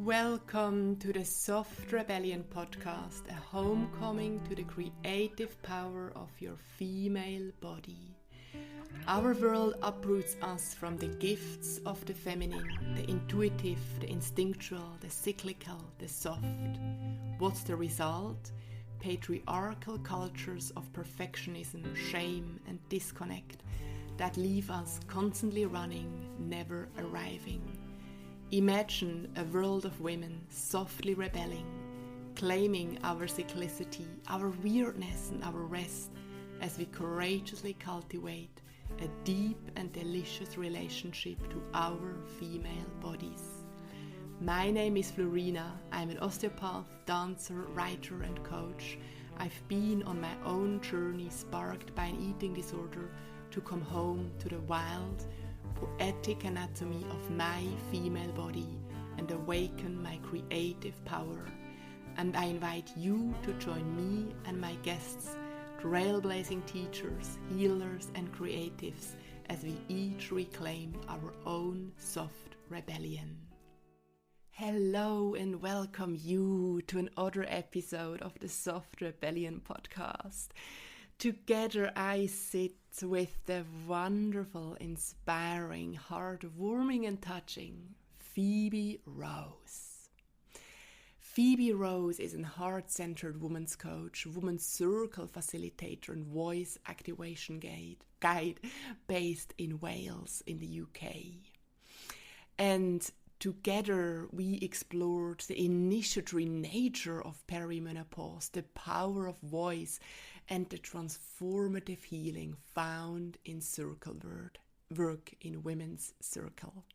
Welcome to the Soft Rebellion podcast, a homecoming to the creative power of your female body. Our world uproots us from the gifts of the feminine, the intuitive, the instinctual, the cyclical, the soft. What's the result? Patriarchal cultures of perfectionism, shame, and disconnect that leave us constantly running, never arriving. Imagine a world of women softly rebelling, claiming our cyclicity, our weirdness, and our rest as we courageously cultivate a deep and delicious relationship to our female bodies. My name is Florina. I'm an osteopath, dancer, writer, and coach. I've been on my own journey sparked by an eating disorder to come home to the wild, poetic anatomy of my female body and awaken my creative power. And I invite you to join me and my guests, trailblazing teachers, healers, and creatives, as we each reclaim our own soft rebellion. Hello and welcome you to another episode of the Soft Rebellion podcast. Together I sit with the wonderful, inspiring, heartwarming and touching Phoebe Rose. Phoebe Rose is a heart-centered woman's coach, woman's circle facilitator and voice activation guide based in Wales in the UK. And together we explored the initiatory nature of perimenopause, the power of voice, and the transformative healing found in circle work in women's circle.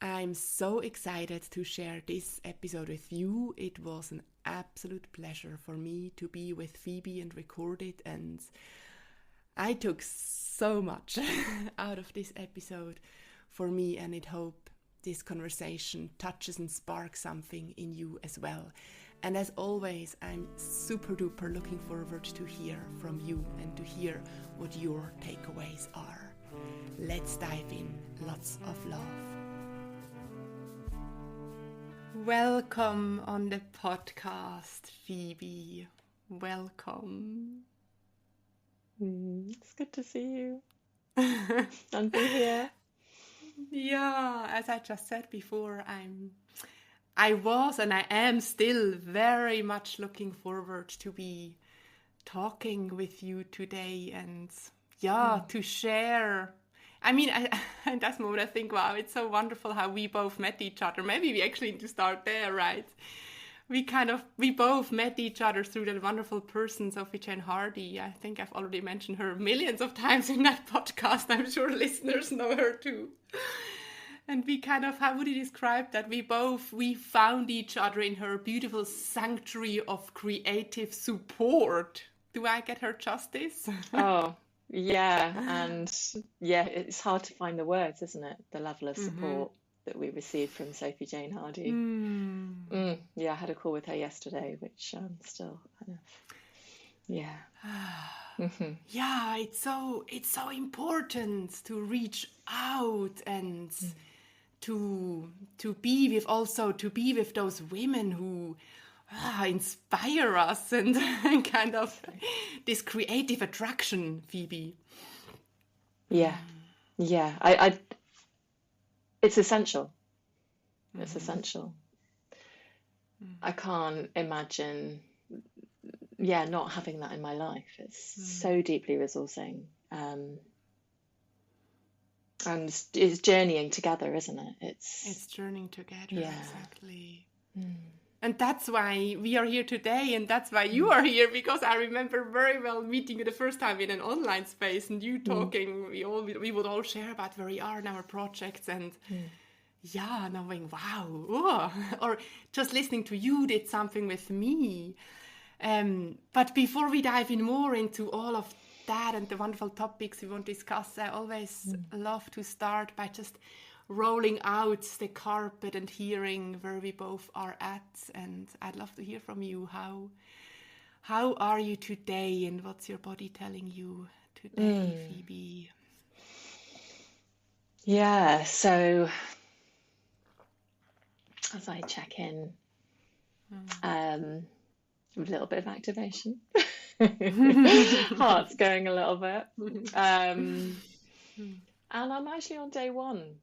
I'm so excited to share this episode with you. It was an absolute pleasure for me to be with Phoebe and record it, and I took so much out of this episode for me, and I hope this conversation touches and sparks something in you as well. And as always, I'm super duper looking forward to hear from you and to hear what your takeaways are. Let's dive in. Lots of love. Welcome on the podcast, Phoebe. Welcome. It's good to see you and be here. Yeah, as I just said before, I was and I am still very much looking forward to be talking with you today and to share. I mean, at that moment I think, wow, it's so wonderful how we both met each other. Maybe we actually need to start there, right? We both met each other through that wonderful person, Sophie Jane Hardy. I think I've already mentioned her millions of times in that podcast. I'm sure listeners know her too. And we how would you describe that? We found each other in her beautiful sanctuary of creative support. Do I get her justice? Oh, yeah. And yeah, it's hard to find the words, isn't it? The level of support that we received from Sophie Jane Hardy. Yeah, I had a call with her yesterday, which still kind of, yeah. Yeah, it's so important to reach out and to be with those women who inspire us and kind of this creative attraction, Phoebe. Yeah. I it's essential. It's essential. I can't imagine not having that in my life. It's so deeply resourcing. And it's journeying together, isn't it? It's journeying together, exactly. And that's why we are here today, and that's why you are here, because I remember very well meeting you the first time in an online space and you talking, we would all share about where we are in our projects and knowing, wow, or just listening to you did something with me. But before we dive in more into all of that and the wonderful topics we want to discuss, I always love to start by just rolling out the carpet and hearing where we both are at. And I'd love to hear from you. How are you today, and what's your body telling you today, Phoebe? Yeah, so as I check in, with a little bit of activation. Heart's going a little bit. And I'm actually on day one,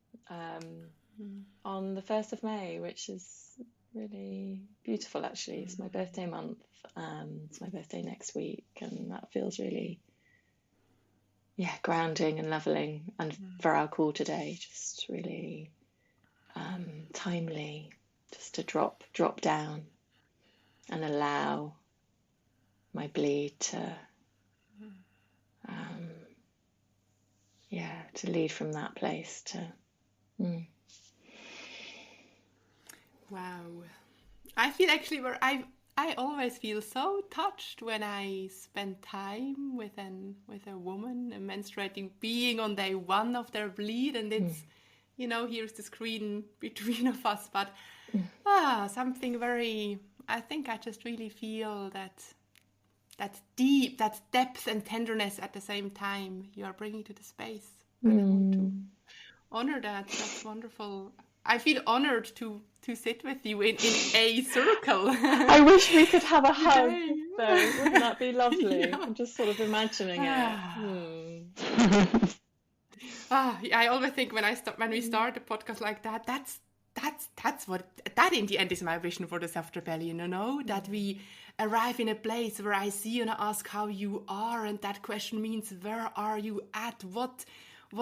on the 1st of May, which is really beautiful, actually. It's my birthday month, and it's my birthday next week, and that feels really, grounding and leveling. And for our call today, just really timely, just to drop down and allow my bleed to to lead from that place to Wow. I feel actually where I always feel so touched when I spend time with a woman, a menstruating being on day one of their bleed, and it's here's the screen between of us, but something very, I think I just really feel that deep, that depth and tenderness at the same time you are bringing to the space. And I want to honor that. That's wonderful. I feel honored to sit with you in a circle. I wish we could have a hug, though. Wouldn't that be lovely? Yeah. I'm just sort of imagining it. I always think when we start a podcast like that, that's what that in the end is my vision for the Soft Rebellion, that we arrive in a place where I see you and I ask how you are, and that question means where are you at, what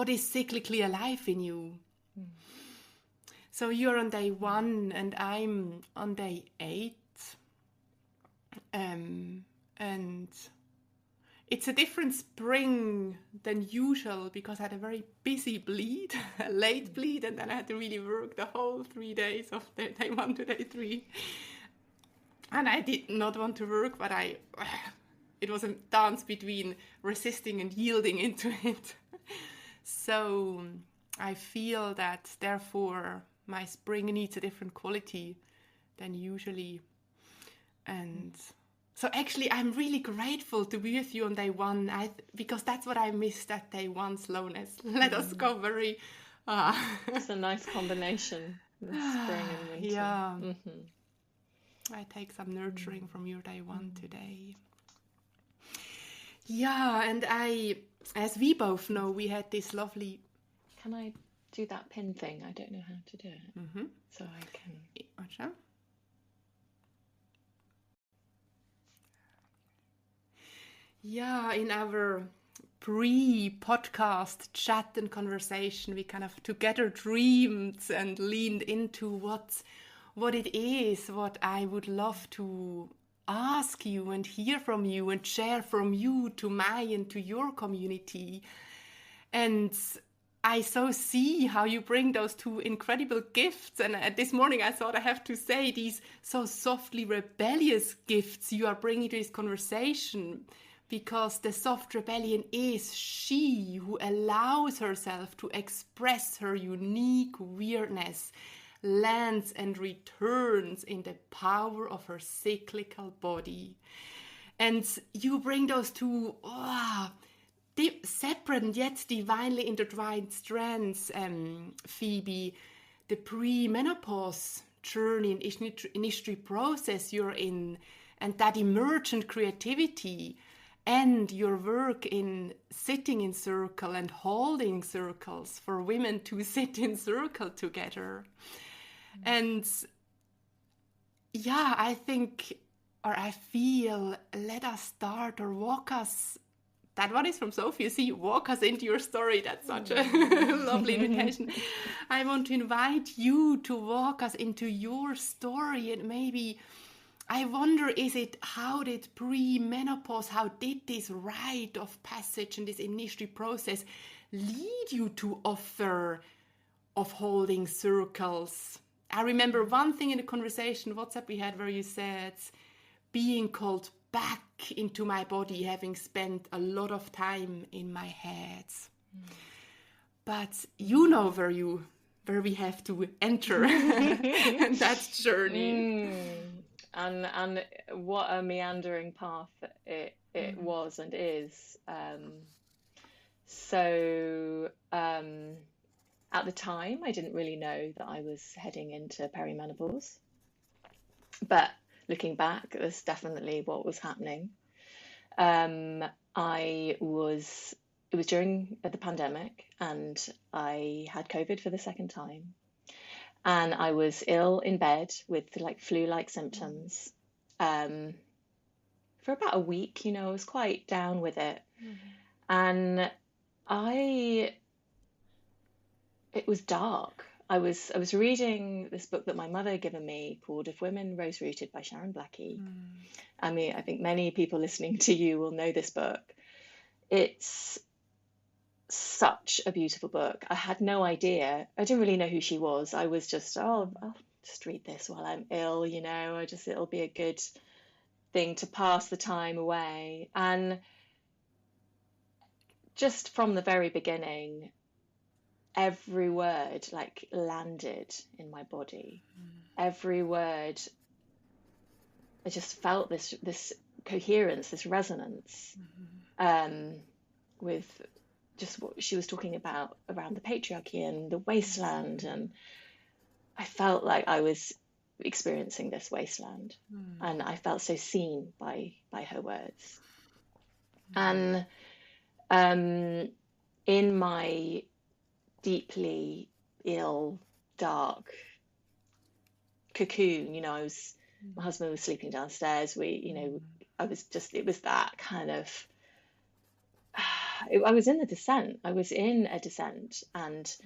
is cyclically alive in you. So you're on day 1 and I'm on day 8, and it's a different spring than usual because I had a very busy bleed, a late bleed, and then I had to really work the whole 3 days of day 1 to day 3. And I did not want to work, but it was a dance between resisting and yielding into it. So I feel that, therefore, my spring needs a different quality than usually. And so actually, I'm really grateful to be with you on day 1, because that's what I missed at day 1, slowness. Let us go very... It's a nice combination, spring and winter. Yeah. I take some nurturing from your day 1 today. Yeah, and as we both know, we had this lovely... Can I do that pin thing? I don't know how to do it. So I can... Watcha. Yeah, in our pre-podcast chat and conversation, we kind of together dreamed and leaned into what it is, what I would love to ask you and hear from you and share from you to my and to your community. And I so see how you bring those 2 incredible gifts. And this morning I thought I have to say these so softly rebellious gifts you are bringing to this conversation, because the soft rebellion is she who allows herself to express her unique weirdness, lands and returns in the power of her cyclical body. And you bring those 2 separate and yet divinely intertwined strands, Phoebe. The pre-menopause journey and initiatory process you're in, and that emergent creativity, and your work in sitting in circle and holding circles for women to sit in circle together. And I think, or I feel, let us start, or walk us, that one is from Sophie, you see, walk us into your story. That's such a lovely invitation. I want to invite you to walk us into your story, and maybe, I wonder, how did pre-menopause, how did this rite of passage and this initiatory process lead you to offer of holding circles? I remember one thing in the conversation WhatsApp we had where you said, being called back into my body, having spent a lot of time in my head. But you know where we have to enter that journey. And what a meandering path it was and is. So at the time, I didn't really know that I was heading into perimenopause. But looking back, that's definitely what was happening. It was during the pandemic, and I had COVID for the second time. And I was ill in bed with like flu-like symptoms for about a week. I was quite down with it. And it was dark. I was reading this book that my mother had given me called If Women Rose Rooted by Sharon Blackie. I mean, I think many people listening to you will know this book. It's such a beautiful book. I had no idea. I didn't really know who she was. I was just, I'll just read this while I'm ill, it'll be a good thing to pass the time away. And just from the very beginning, every word like landed in my body. Every word, I just felt this coherence, this resonance, with just what she was talking about around the patriarchy and the wasteland. And I felt like I was experiencing this wasteland, and I felt so seen by her words. And in my deeply ill, dark cocoon, my husband was sleeping downstairs. It was that kind of, I was in a descent, and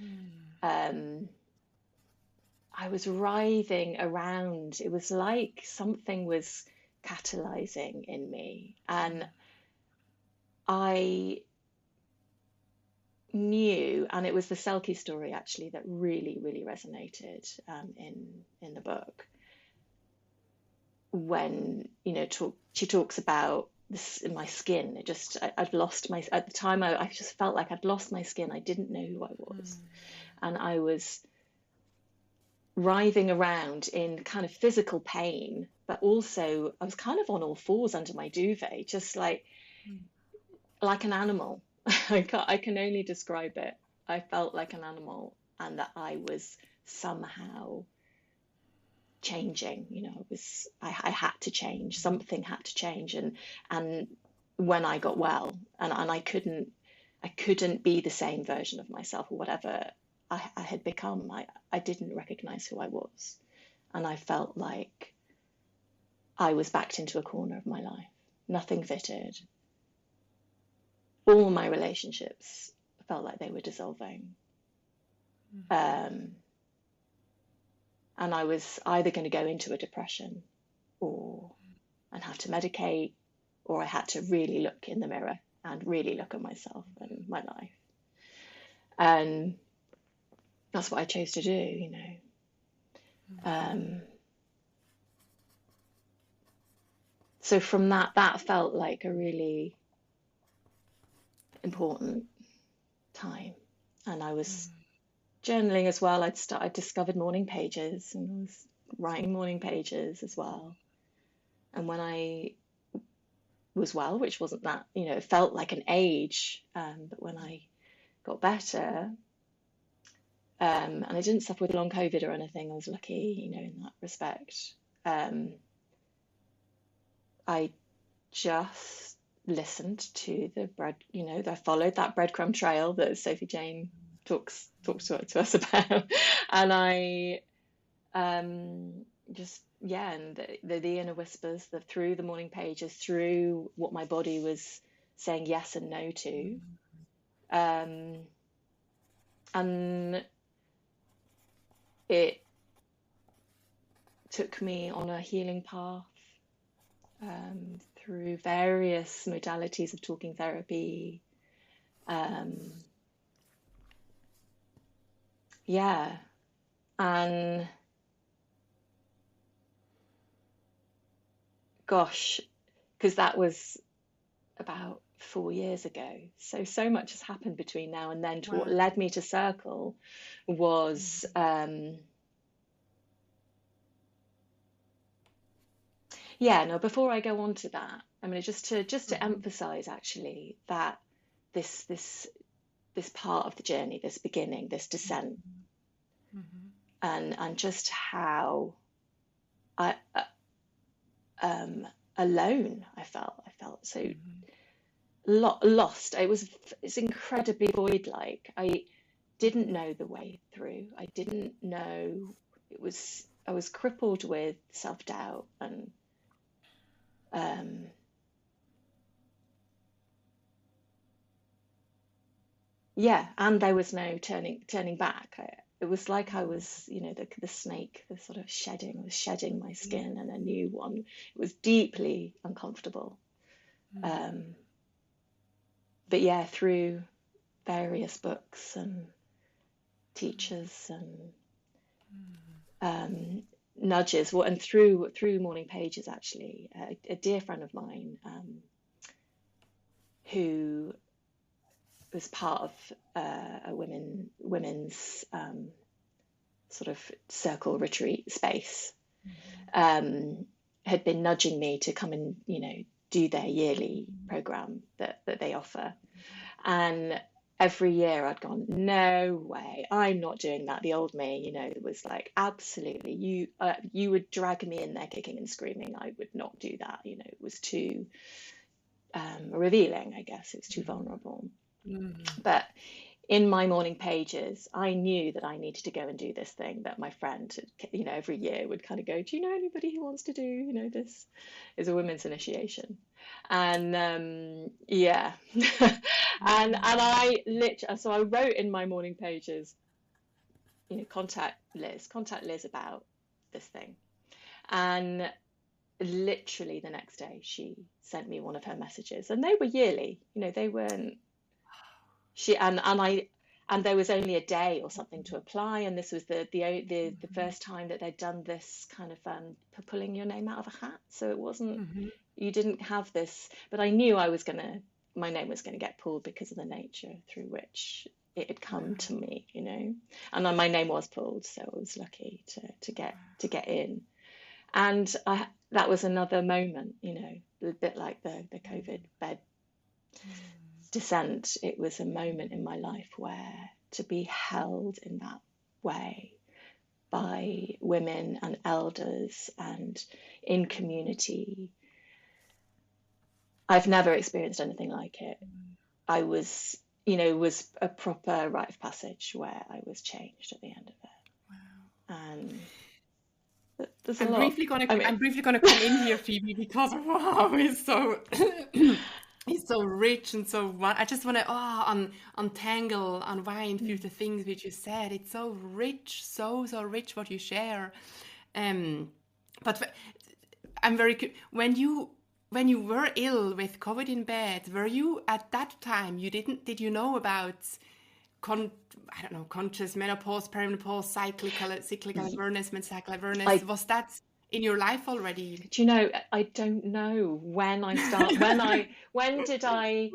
I was writhing around. It was like something was catalyzing in me, and I knew, and it was the Selkie story actually that really, really resonated in the book, when she talks about this in my skin. I'd lost my, at the time I just felt like I'd lost my skin. I didn't know who I was, and I was writhing around in kind of physical pain, but also I was kind of on all fours under my duvet, just like an animal. I can only describe it. I felt like an animal, and that I was somehow changing. I had to change. Something had to change. And when I got well, and I couldn't be the same version of myself, or whatever I had become. I didn't recognize who I was, and I felt like I was backed into a corner of my life. Nothing fitted. All my relationships felt like they were dissolving. And I was either going to go into a depression, and have to medicate, or I had to really look in the mirror and really look at myself and my life. And that's what I chose to do, So from that felt like a really important time. And I was journaling as well. I discovered morning pages, and I was writing morning pages as well. And when I was well, which wasn't that, it felt like an age, but when I got better, and I didn't suffer with long COVID or anything, I was lucky, in that respect. I just listened to I followed that breadcrumb trail that Sophie Jane talks to us about, and I and the inner whispers, through the morning pages, through what my body was saying yes and no to, and it took me on a healing path, through various modalities of talking therapy. And gosh, because that was about 4 years ago. So much has happened between now and then. What led me to Circle was before I go on to that, I mean, just to emphasize actually that this this part of the journey, this beginning, this descent, and just how I alone I felt. I felt so lost. It's incredibly void-like. I didn't know the way through. I didn't know. I was crippled with self-doubt and and there was no turning back. It was like I was, the snake, the sort of shedding my skin, and a new one. It was deeply uncomfortable. But yeah, through various books and teachers and nudges, and through Morning Pages, actually, a dear friend of mine who was part of a women's sort of circle retreat space, had been nudging me to come and do their yearly program that they offer. And every year I'd gone, no way, I'm not doing that. The old me, it was like, absolutely, you would drag me in there kicking and screaming. I would not do that. It was too revealing, I guess. It was too vulnerable. But in my Morning Pages, I knew that I needed to go and do this thing that my friend, every year would kind of go, do you know anybody who wants to do, this is a women's initiation. And and so I wrote in my Morning Pages, contact Liz about this thing. And literally the next day she sent me one of her messages, and they were yearly, they weren't, and there was only a day or something to apply, and this was the first time that they'd done this kind of pulling your name out of a hat. So it wasn't, you didn't have this, but I knew my name was going to get pulled because of the nature through which it had come to me, and then my name was pulled, so I was lucky to get in. And that was another moment, a bit like the COVID bed descent. It was a moment in my life where to be held in that way by women and elders and in community, I've never experienced anything like it. I was, it was a proper rite of passage where I was changed at the end of it. Wow. And there's a lot. I'm briefly gonna come in here, Phoebe, because wow, it's so it's so rich and so. I just want to untangle, unwind through the things which you said. It's so rich, so rich what you share. But I'm very when you were ill with COVID in bed, were you at that time? Did you know about conscious menopause, perimenopause, cyclical awareness, menstrual awareness? Was that in your life already? Do you know, I don't know when I start. When did I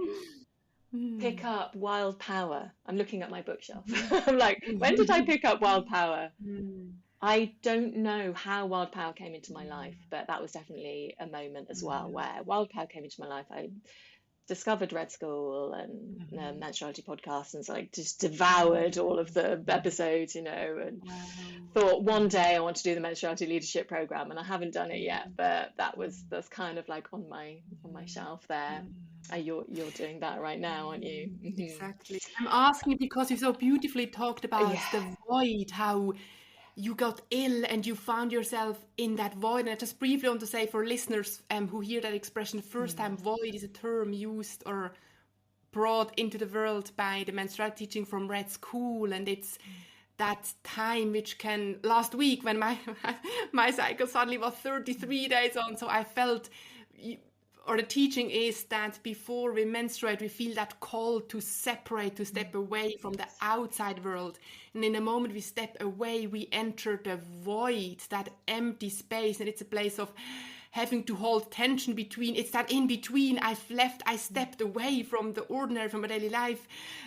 pick up Wild Power? I'm looking at my bookshelf. I'm like, when did I pick up Wild Power? I don't know how Wild Power came into my life, but that was definitely a moment as well where Wild Power came into my life. I discovered Red School and menstruality podcasts, and so I just devoured all of the episodes, and thought one day I want to do the menstruality leadership program, and I haven't done it yet, but that's kind of like on my shelf there. You're doing that right now, aren't you? Exactly. I'm asking because you so beautifully talked about the void, how you got ill and you found yourself in that void. And I just briefly want to say for listeners who hear that expression, the first time, void is a term used or brought into the world by the menstruality teaching from Red School. And it's that time which can, last week when my cycle suddenly was 33 days on, so I felt, or the teaching is that before we menstruate, we feel that call to separate, to step away from the outside world. And in the moment we step away, we enter the void, that empty space. And it's a place of having to hold tension between. It's that in between. I stepped away from the ordinary, from my daily life,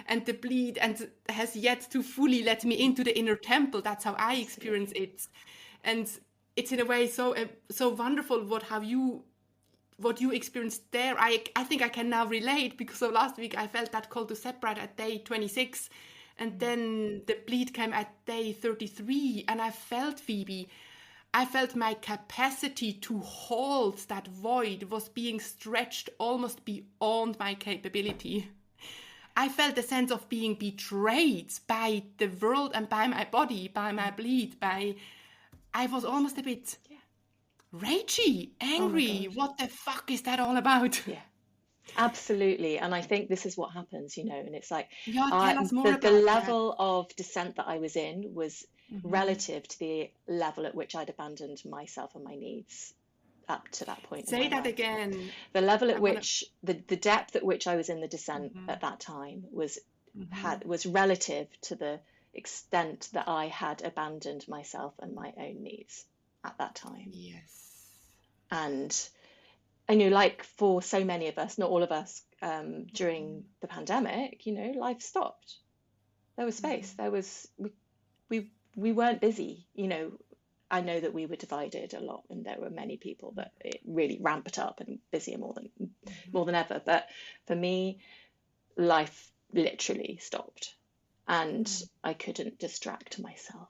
and the bleed, and has yet to fully let me into the inner temple. That's how I experience it. And it's in a way so wonderful how you what you experienced there, I think I can now relate, because so last week I felt that call to separate at day 26, and then the bleed came at day 33, and I felt, Phoebe, I felt my capacity to hold that void was being stretched almost beyond my capability. I felt a sense of being betrayed by the world and by my body, by my bleed, I was almost a bit ragey, angry. What the fuck is that all about? Yeah, absolutely. And I think this is what happens, and it's like Yeah, tell us more the about level of descent that I was in was that. relative to the level at which I'd abandoned myself and my needs up to that point in Say my that life. again. The level at which the depth at which I was in the descent at that time was relative to the extent that I had abandoned myself and my own needs at that time. Yes. And I knew, like for so many of us, not all of us, during the pandemic, life stopped. There was space. There was we weren't busy. I know that we were divided a lot, and there were many people that it really ramped up and busier more than ever. But for me, life literally stopped, and I couldn't distract myself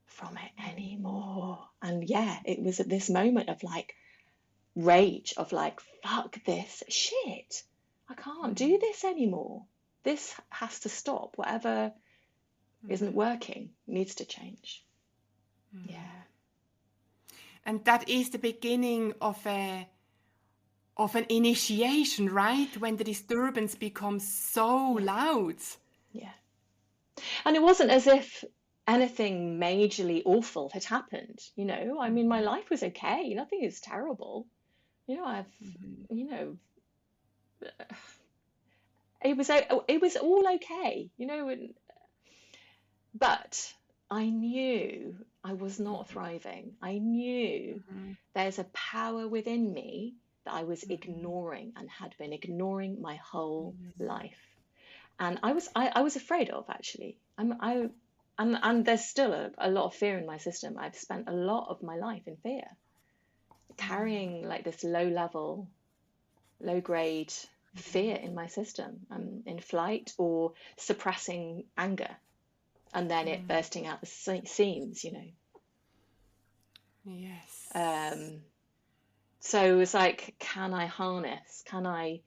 from it anymore. And yeah, it was at this moment of like rage, of like, fuck this shit. I can't do this anymore. This has to stop. Whatever isn't working needs to change. Yeah. And that is the beginning of an initiation, right? When the disturbance becomes so loud. Yeah. And it wasn't as if anything majorly awful had happened, I mean, my life was okay. Nothing is terrible. It was all okay, but I knew I was not thriving. I knew there's a power within me that I was ignoring and had been ignoring my whole life. And I was afraid of, actually. And there's still a lot of fear in my system. I've spent a lot of my life in fear, carrying like this low grade fear in my system, in flight or suppressing anger, and then it bursting out the seams, Yes. So it was like, can I harness? Can I?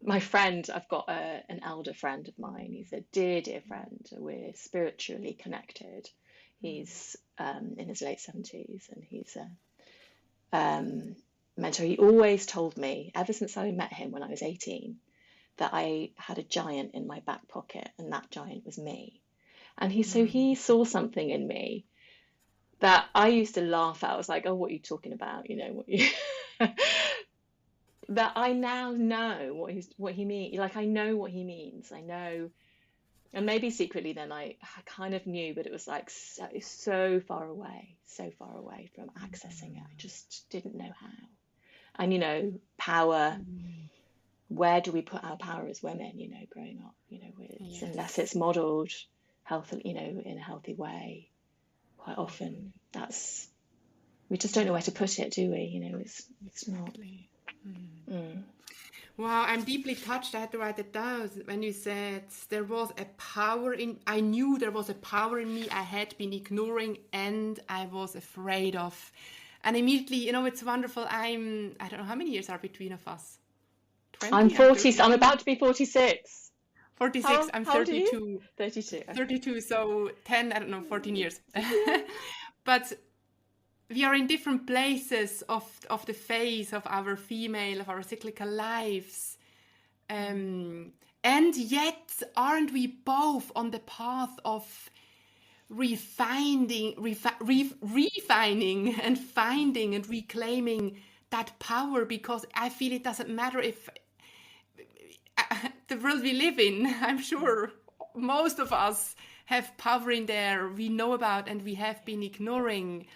My friend, I've got an elder friend of mine. He's a dear friend. We're spiritually connected. He's in his late 70s, and he's a mentor. He always told me, ever since I met him when I was 18, that I had a giant in my back pocket, and that giant was me. And he saw something in me that I used to laugh at. I was like, oh, what are you talking about? That I now know what he means. Like, I know what he means. I know, and maybe secretly then I kind of knew, but it was like so far away from accessing it. I just didn't know how. And power. Where do we put our power as women? Growing up, unless it's modelled healthily, in a healthy way. Quite often, we just don't know where to put it, do we? It's not. Wow, I'm deeply touched. I had to write it down when you said there was a power I knew there was a power in me I had been ignoring and I was afraid of. And immediately, it's wonderful. I don't know how many years are between of us. 20? I'm 40. I'm about to be 46. 46. I'm 32. How old are you? 32. Okay. 32. So 10, I don't know, 14 years. But we are in different places of the phase of our female, of our cyclical lives. And yet, aren't we both on the path of refining and finding and reclaiming that power? Because I feel it doesn't matter if the world we live in, I'm sure most of us have power in there we know about and we have been ignoring.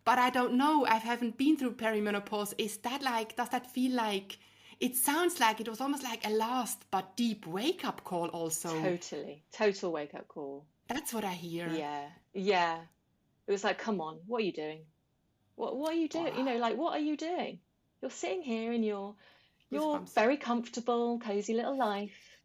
But I don't know, I haven't been through perimenopause. Is that like, does that feel like, it sounds like it was almost like a last but deep wake-up call also. Totally. Total wake-up call. That's what I hear. Yeah. It was like, come on, what are you doing? What are you doing? You know, Wow. like, what are you doing? You're sitting here in your Goosebumps. very comfortable, cozy little life,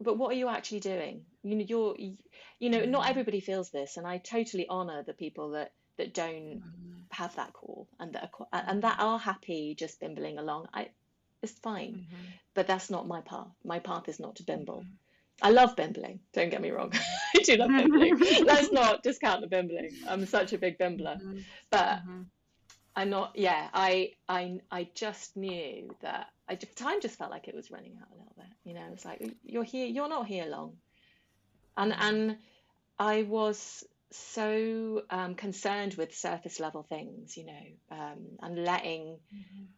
but what are you actually doing? You know, not Mm, everybody feels this, and I totally honor the people that don't mm, have that call and that mm, are happy just bimbling along. It's fine, mm, but that's not my path. My path is not to bimble. mm, I love bimbling, don't get me wrong. I do love bimbling. Let's not discount the bimbling. I'm such a big bimbler. mhm, But mhm, I'm not, yeah, I just knew that time just felt like it was running out a little bit. You know, it's like you're here, you're not here long. mm, And I was so concerned with surface level things, you know, and letting mhm,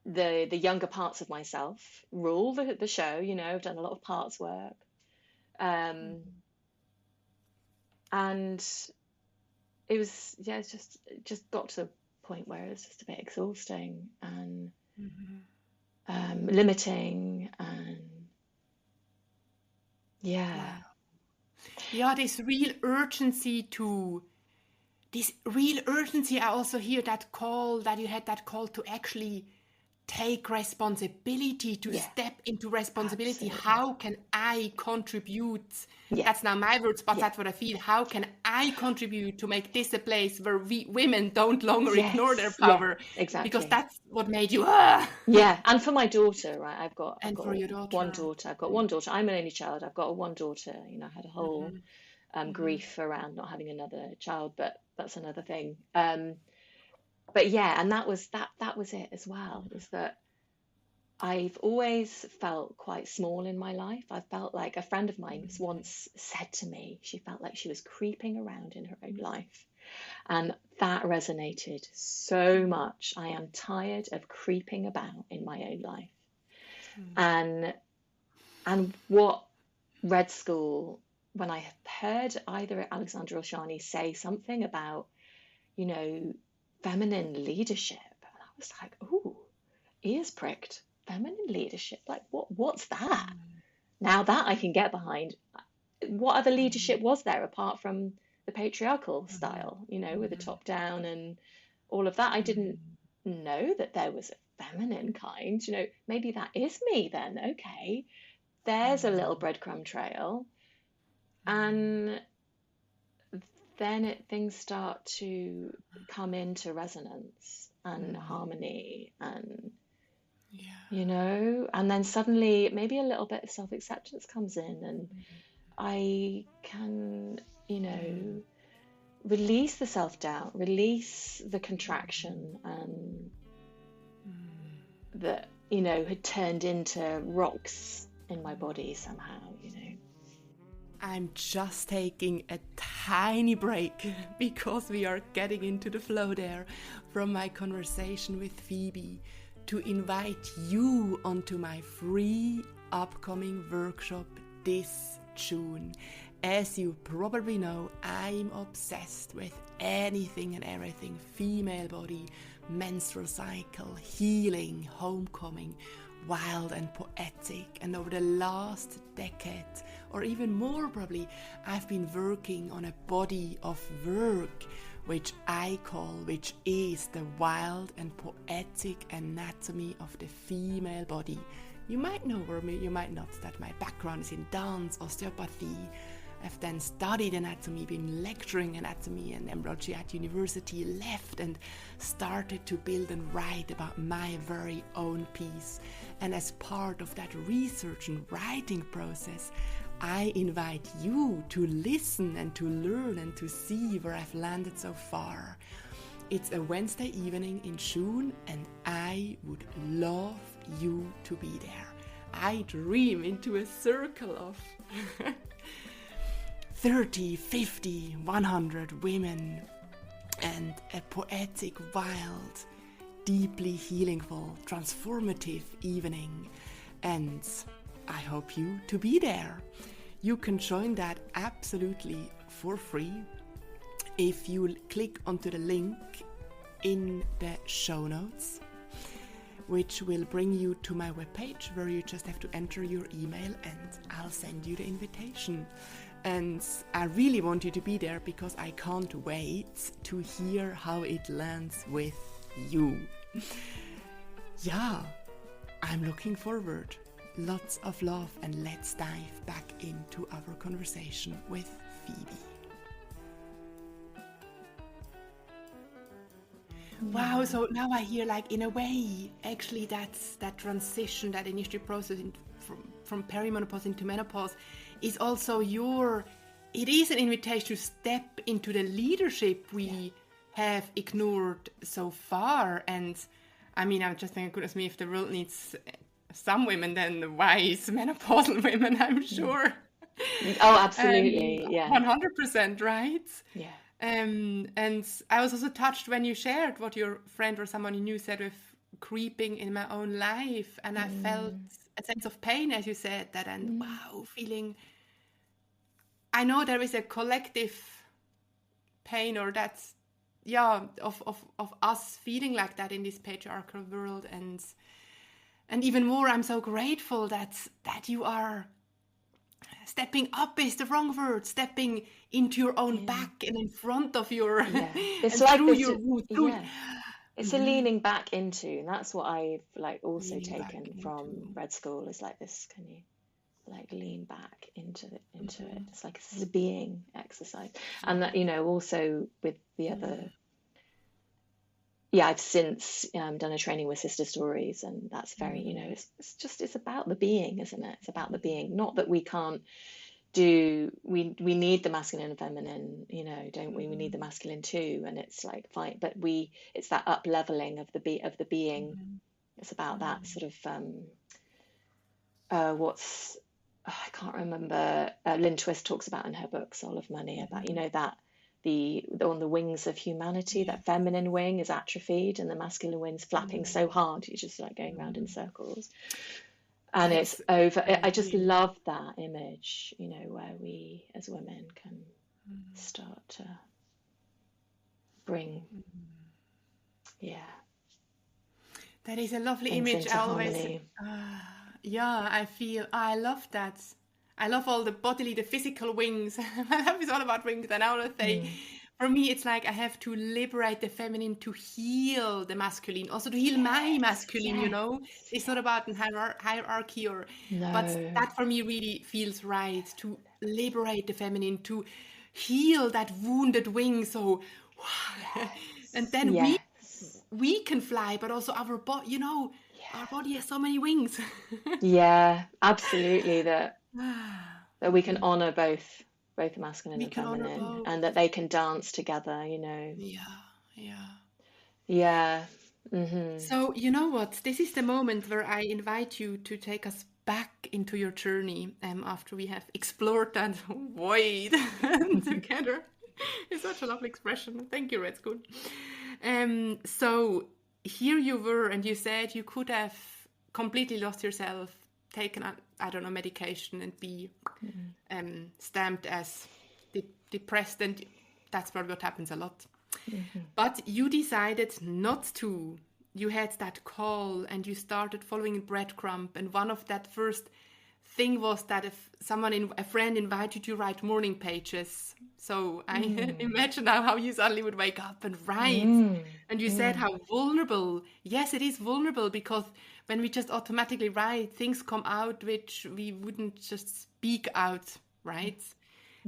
the younger parts of myself rule the show. You know, I've done a lot of parts work. Um, mhm, and it was, yeah, it just got to a point where it was just a bit exhausting and mhm. limiting, and yeah, Wow. Yeah, this real urgency. I also hear that call, that you had that call to actually take responsibility, to yeah, step into responsibility. absolutely, How can I contribute? yeah, That's now my words, but yeah, that's what I feel. How can I contribute to make this a place where we women don't longer ignore their yes, yeah, power? Because exactly. that's what made you, ah! Yeah, and for my daughter, right? I've And for got your one daughter. daughter. I've got one daughter. I'm an only child. I've got a one daughter. You know, I had a whole Mhm, mhm, grief around not having another child, but that's another thing. But yeah, and that was it as well. Was that I've always felt quite small in my life. I felt like a friend of mine once said to me, she felt like she was creeping around in her own life. And that resonated so much. I am tired of creeping about in my own life. And what Red School, when I heard either Alexandra or Shani say something about, you know, feminine leadership, and I was like, ooh, ears pricked. Feminine leadership, like what's that? Now that I can get behind. What other leadership was there apart from the patriarchal style, you know, with the top down and all of that? I didn't know that there was a feminine kind. You know, maybe that is me then. Okay, there's a little breadcrumb trail. And then things start to come into resonance and harmony, and Yeah. you know, and then suddenly maybe a little bit of self-acceptance comes in, and I can, you know, release the self-doubt, release the contraction, and that, you know, had turned into rocks in my body somehow, you know. I'm just taking a tiny break because we are getting into the flow there from my conversation with Phoebe to invite you onto my free upcoming workshop this June. As you probably know, I'm obsessed with anything and everything female body, menstrual cycle, healing, homecoming, wild and poetic. And over the last decade, or even more probably, I've been working on a body of work which is the wild and poetic anatomy of the female body. You might know, or you might not, that my background is in dance, osteopathy. I've then studied anatomy, been lecturing anatomy and embryology at university, left and started to build and write about my very own piece. And as part of that research and writing process, I invite you to listen and to learn and to see where I've landed so far. It's a Wednesday evening in June, and I would love you to be there. I dream into a circle of 30, 50, 100 women, and a poetic, wild, deeply healingful, transformative evening. And I hope you to be there. You can join that absolutely for free if you click onto the link in the show notes, which will bring you to my webpage, where you just have to enter your email and I'll send you the invitation. And I really want you to be there because I can't wait to hear how it lands with you. Yeah, I'm looking forward. Lots of love, and let's dive back into our conversation with Phoebe. Wow, so now I hear, like, in a way, actually that's that transition, that initiatory process from perimenopause into menopause is also it is an invitation to step into the leadership we have ignored so far. And I mean, I'm just thinking, goodness me, if the world needs some women, then the wise menopausal women, I'm sure. Oh, absolutely. Yeah. 100%, right? Yeah. And I was also touched when you shared what your friend or someone you knew said with creeping in my own life. And I felt a sense of pain, as you said that, and wow, feeling, I know there is a collective pain, or that's, of us feeling like that in this patriarchal world. And even more, I'm so grateful that you are stepping up is the wrong word, stepping into your own back and in front of your, it's like through your root. It's a leaning back into, and that's what I've like also leaning taken from Red School, is like this, can you like lean back into it? It's like this is a being exercise. And that, you know, also with the other, I've since done a training with Sister Stories, and that's very, you know, it's about the being, isn't it? It's about the being. Not that we can't do, we need the masculine and feminine, you know, don't we? We need the masculine too, and it's like fine, but it's that up leveling of the being. It's about that sort of I can't remember. Lynn Twist talks about in her book Soul of Money about, you know, that on the wings of humanity, that feminine wing is atrophied and the masculine wing's flapping so hard you're just like going around in circles, and it's over. I just love that image, you know, where we as women can start to bring that is a lovely image. I always I love that. I love all the bodily, the physical wings. My life is all about wings. And I want to say, for me, it's like I have to liberate the feminine to heal the masculine, also to heal my masculine, you know. It's not about hierarchy but that for me really feels right, to liberate the feminine, to heal that wounded wing. So, and then we can fly, but also our body, you know, our body has so many wings. Absolutely. That we can honor both the masculine and feminine, and that they can dance together, you know. So you know what, this is the moment where I invite you to take us back into your journey, after we have explored that void together. It's such a lovely expression. Thank you, Red School. So here you were, and you said you could have completely lost yourself, taken, I don't know, medication, and be stamped as depressed, and that's probably what happens a lot. But you decided not to. You had that call, and you started following breadcrumb, and one of that first thing was that if a friend invited you to write morning pages. So I imagine now how you suddenly would wake up and write. And you said how vulnerable. Yes, it is vulnerable, because when we just automatically write, things come out which we wouldn't just speak out, right?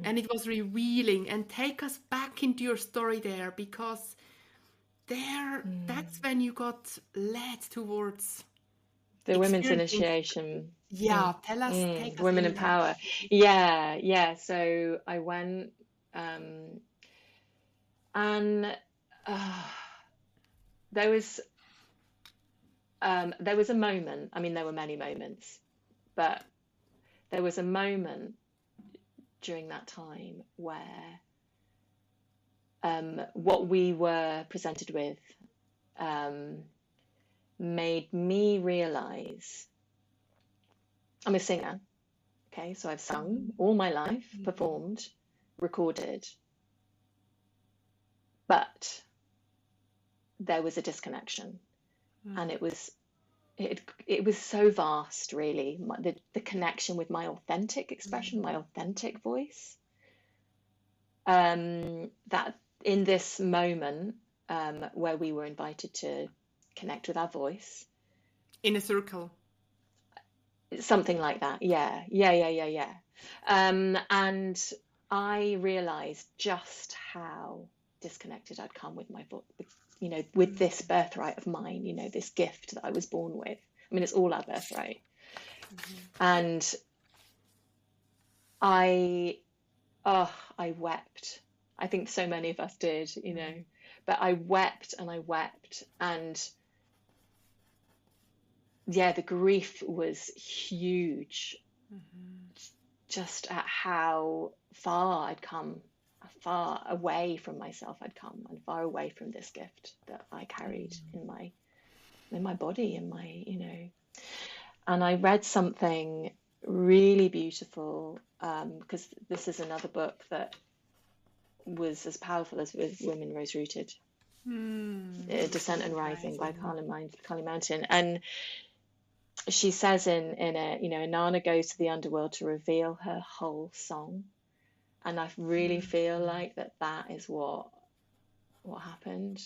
And it was revealing. And take us back into your story there, because that's when you got led towards the women's initiation. Tell us. Take us Women in Power. So I went, and there was a moment. I mean, there were many moments, but there was a moment during that time where what we were presented with made me realize I'm a singer. Okay, so I've sung all my life, performed, recorded, but there was a disconnection, and it was so vast, really. The connection with my authentic expression, my authentic voice, that in this moment where we were invited to connect with our voice. In a circle. Something like that. Yeah. And I realized just how disconnected I'd come with my voice, with this birthright of mine, this gift that I was born with. I mean, it's all our birthright. And I wept. I think so many of us did, but I wept and I wept. And yeah, the grief was huge, just at how far I'd come, far away from myself I'd come, and far away from this gift that I carried in my body, And I read something really beautiful, because this is another book that was as powerful as Women Rose Rooted, Descent and Rising by Carly Mountain. And she says in it, Inanna goes to the underworld to reveal her whole song. And I really feel like that is what happened.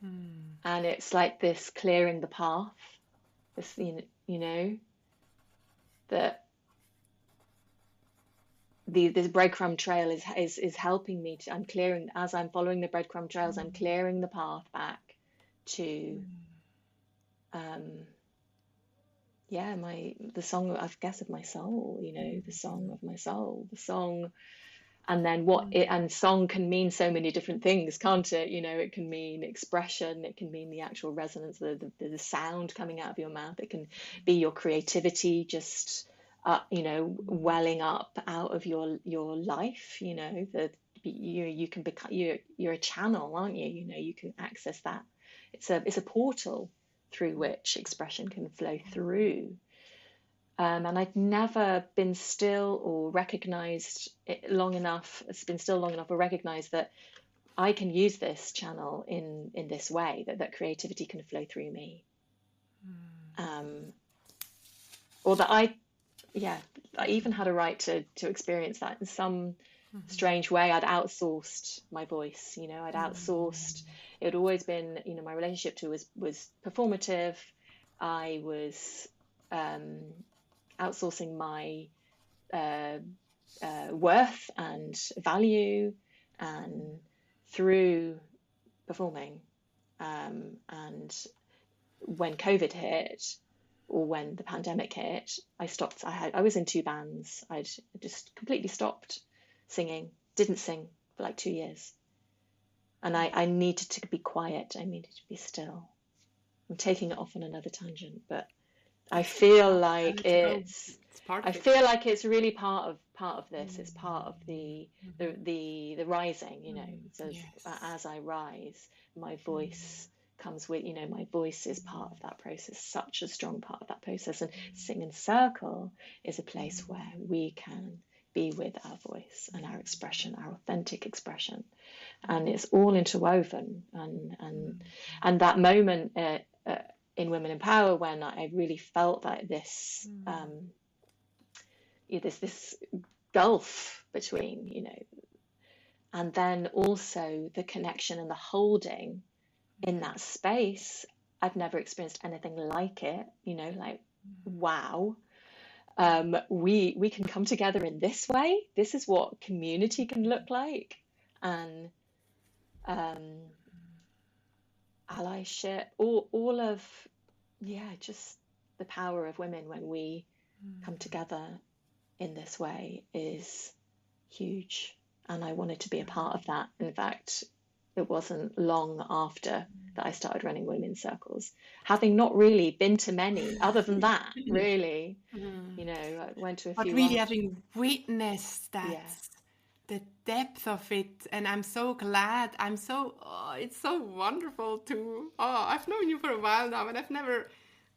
And it's like this clearing the path, this, that this breadcrumb trail is helping me to, as I'm following the breadcrumb trails, I'm clearing the path back to the song, I guess, of my soul, the song of my soul, the song. And then and song can mean so many different things, can't it? It can mean expression, it can mean the actual resonance, the sound coming out of your mouth. It can be your creativity, just welling up out of your life. You can become, you're a channel, aren't you? You can access that. It's a portal through which expression can flow through. And I'd never been still or recognized it long enough. It's been still long enough or recognized that I can use this channel in this way, that creativity can flow through me. Or that I even had a right to experience that in some strange way. I'd outsourced my voice, I'd outsourced. It had always been, my relationship to was performative. I was outsourcing my worth and value, and through performing. And when COVID hit, or when the pandemic hit, I stopped. I was in 2 bands. I'd just completely stopped singing. Didn't sing for like 2 years. And I needed to be quiet. I needed to be still. I'm taking it off on another tangent, but I feel like it's really part of this. It's part of the rising, So as I rise, my voice comes with, my voice is part of that process, such a strong part of that process. And Sing and Circle is a place where we can be with our voice and our expression, our authentic expression, and it's all interwoven. And that moment in Women in Power, when I really felt that this this gulf between, and then also the connection and the holding in that space. I've never experienced anything like it, wow. We can come together in this way. This is what community can look like. And allyship, all of, just the power of women when we come together in this way is huge. And I wanted to be a part of that. In fact, it wasn't long after that I started running women's circles, having not really been to many other than that, really. I went to a few. But really having witnessed that, the depth of it, and I'm so glad. it's so wonderful to. I've known you for a while now, and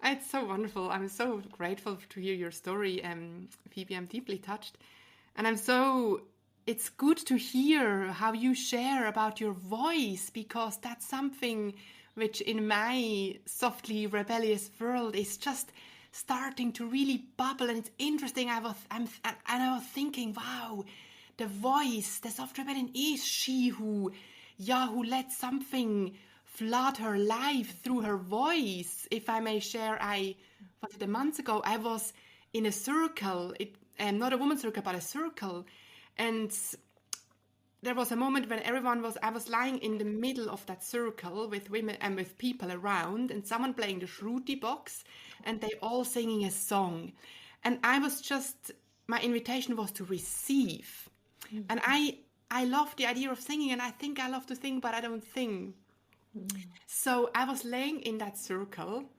it's so wonderful. I'm so grateful to hear your story, Phoebe. I'm deeply touched, and it's good to hear how you share about your voice, because that's something which in my softly rebellious world is just starting to really bubble, and it's interesting. I was thinking, wow, the voice, the soft rebellion is she who let something flood her life through her voice. If I may share, was it a month ago? I was in a circle, not a woman's circle, but a circle, and there was a moment when I was lying in the middle of that circle with women and with people around, and someone playing the Shruti box, and they all singing a song. And my invitation was to receive. Mm. And I love the idea of singing, and I think I love to sing, but I don't sing. Mm. So I was laying in that circle,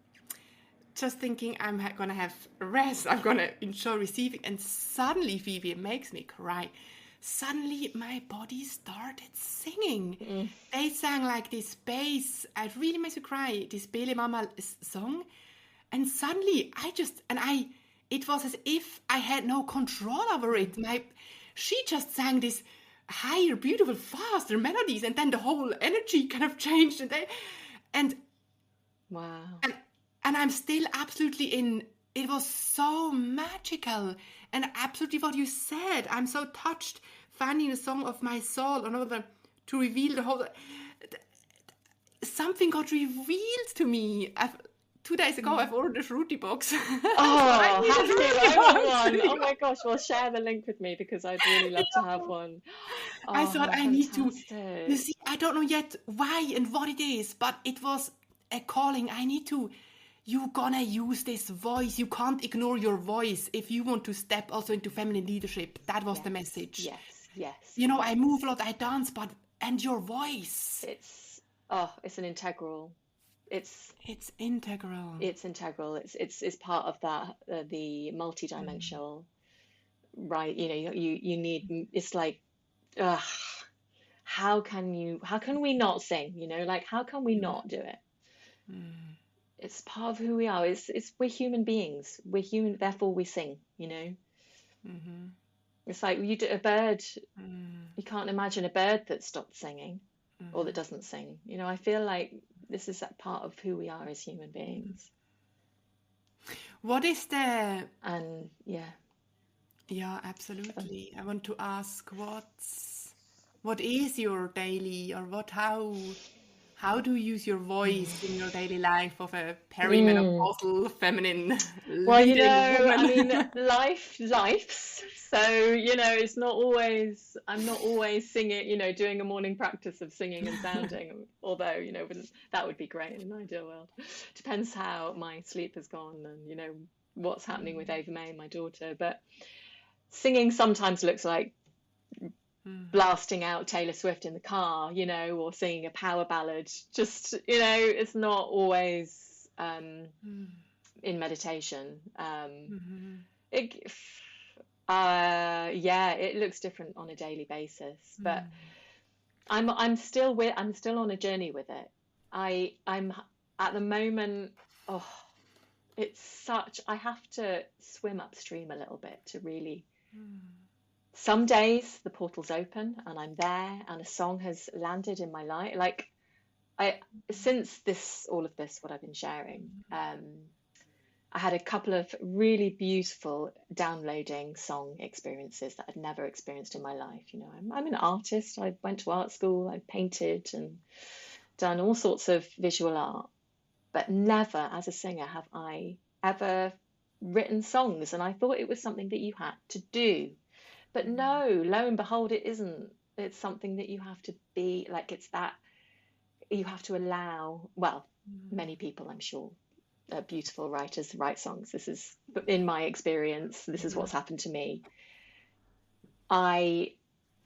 just thinking I'm going to have rest, I'm going to enjoy receiving, and suddenly, Phoebe, it makes me cry. Suddenly my body started singing. Mm. They sang like this bass, it really makes me cry, this Bele Mama song. And suddenly it was as if I had no control over it. She just sang this higher, beautiful, faster melodies, and then the whole energy kind of changed. And wow. And I'm still absolutely it was so magical. And absolutely what you said, I'm so touched finding the song of my soul in order to reveal the whole... Something got revealed to me. 2 days ago, I've ordered a Shruti box. Oh, I want one. Oh my gosh, well, share the link with me because I'd really love to have one. Oh, I thought I need to... You see, I don't know yet why and what it is, but it was a calling. You're gonna use this voice. You can't ignore your voice if you want to step also into feminine leadership. That was the message. Yes. I move a lot, I dance, and your voice. It's an integral. It's integral. It's integral. It's part of that the multidimensional, right? You need. It's like, how can we not sing? Like how can we not do it? It's part of who we are. We're human beings. We're human, therefore we sing. Mm-hmm. It's like a bird. You can't imagine a bird that stopped singing or that doesn't sing. I feel like this is that part of who we are as human beings. What is the... And yeah, absolutely. I want to ask what is your daily, or how do you use your voice in your daily life of a perimenopausal feminine well, woman? life's. So, it's not always, I'm not always singing, doing a morning practice of singing and sounding, although, that would be great in an ideal world. Depends how my sleep has gone and, what's happening with Ava May, my daughter. But singing sometimes looks like blasting out Taylor Swift in the car, or singing a power ballad. Just, it's not always in meditation. It looks different on a daily basis, but I'm still on a journey with it. I'm at the moment. I have to swim upstream a little bit to really. Some days the portal's open and I'm there and a song has landed in my life. Like since all of this, what I've been sharing, I had a couple of really beautiful downloading song experiences that I'd never experienced in my life. I'm an artist. I went to art school. I painted and done all sorts of visual art, but never as a singer have I ever written songs. And I thought it was something that you had to do. But no, lo and behold, it isn't. It's something that you have to be, like, it's that you have to allow, well, many people, I'm sure, beautiful writers write songs. This is, in my experience, this is what's happened to me. I